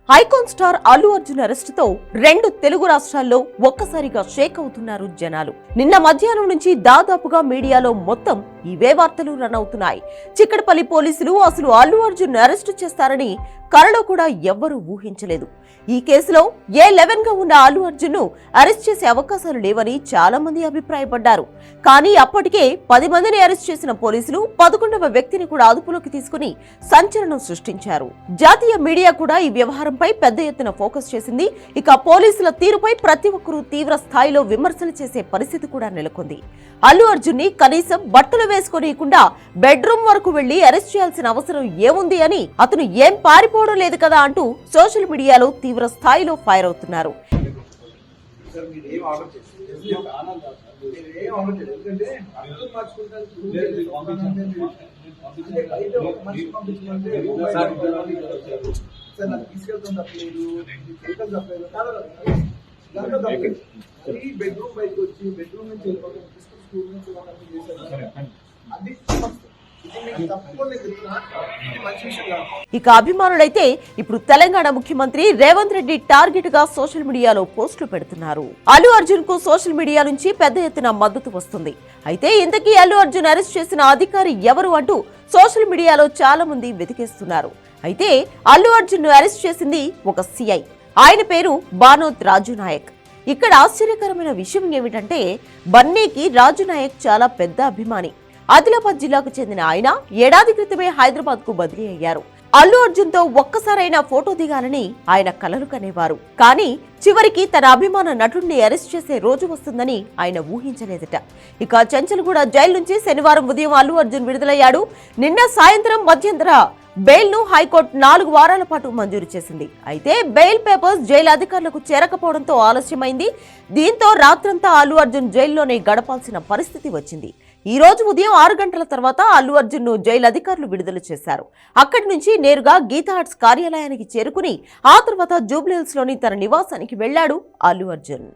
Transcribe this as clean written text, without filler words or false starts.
Icon star Allu Arjun arrest తో రెండు తెలుగు రాష్ట్రాల్లో ఒక్కసారిగా షేక్ అవుతున్నారు జనాలు. నిన్న మధ్యాహ్నం నుంచి దాదాపుగా మీడియాలో మొత్తం ఇవే వార్తలు రన్ అవుతున్నాయి. చిక్కడపల్లి పోలీసులు అసలు అల్లు అర్జున్ అరెస్ట్ చేస్తారని కలలో కూడా ఎవ్వరూ ఊహించలేదు. ఈ కేసులో A11 గా ఉన్న అల్లు అర్జున్ ను అరెస్ట్ చేసే అవకాశాలు లేవని చాలా మంది అభిప్రాయపడ్డారు. కానీ అప్పటికే 10 మందిని అరెస్ట్ చేసిన పోలీసులు 11వ వ్యక్తిని కూడా అదుపులోకి తీసుకుని సంచలనం సృష్టించారు. జాతీయ మీడియా కూడా ఈ వ్యవహారంపై పెద్ద ఎత్తున ఫోకస్ చేసింది. ఇక పోలీసుల తీరుపై ప్రతి ఒక్కరూ తీవ్ర స్థాయిలో విమర్శలు చేసే పరిస్థితి కూడా నెలకొంది. అల్లు అర్జున్ ని కనీసం బట్టలు వేసుకోనీయకుండా బెడ్రూమ్ వరకు వెళ్లి అరెస్ట్ చేయాల్సిన అవసరం ఏముంది అని, అతను ఏం పారిపోవడం లేదు కదా అంటూ సోషల్ మీడియాలో తీవ్ర స్థాయిలో ఫైర్ అవుతున్నారు. ఇక అభిమానులైతే ఇప్పుడు తెలంగాణ ముఖ్యమంత్రి రేవంత్ రెడ్డి టార్గెట్ గా సోషల్ మీడియాలో పోస్టులు పెడుతున్నారు. అల్లు అర్జున్ కు సోషల్ మీడియా నుంచి పెద్ద ఎత్తున మద్దతు వస్తుంది. అయితే ఇంతకీ అల్లు అర్జున్ అరెస్ట్ చేసిన అధికారి ఎవరు అంటూ సోషల్ మీడియాలో చాలా మంది వెతికేస్తున్నారు. అయితే అల్లు అర్జున్ ను అరెస్ట్ చేసింది ఒక సిఐ. ఆయన పేరు బానోత్ రాజు నాయక్. ఇక్కడ ఆశ్చర్యకరమైన విషయం ఏమిటంటే బన్నీకి రాజు నాయక్ చాలా పెద్ద అభిమాని. ఆదిలాబాద్ జిల్లాకు చెందిన ఆయన ఏడాది క్రితమే హైదరాబాద్ కు బదిలీ అయ్యారు. అల్లు అర్జున్ తో ఒక్కసారైనా ఫోటో దిగాలని ఆయన కలలు కనేవారు. కానీ చివరికి తన అభిమాన నటుడిని అరెస్ట్ చేసే రోజు వస్తుందని ఆయన ఊహించలేదట. ఇక చెంచల్గూడ జైలు నుంచి శనివారం ఉదయం అల్లు అర్జున్ విడుదలయ్యాడు. నిన్న సాయంత్రం మధ్యంతర బెయిల్ ను హైకోర్టు 4 వారాల పాటు మంజూరు చేసింది. అయితే బెయిల్ పేపర్స్ జైలు అధికారులకు చేరకపోవడంతో ఆలస్యమైంది. దీంతో రాత్రంతా అల్లు అర్జున్ జైల్లోనే గడపాల్సిన పరిస్థితి వచ్చింది. ఈ రోజు ఉదయం 6 గంటల తర్వాత అల్లు అర్జున్ ను జైలు అధికారులు విడుదల చేశారు. అక్కడి నుంచి నేరుగా గీతా ఆర్ట్స్ కార్యాలయానికి చేరుకుని ఆ తర్వాత జూబ్లీహిల్స్ లోని తన నివాసానికి వెళ్లాడు అల్లు అర్జున్.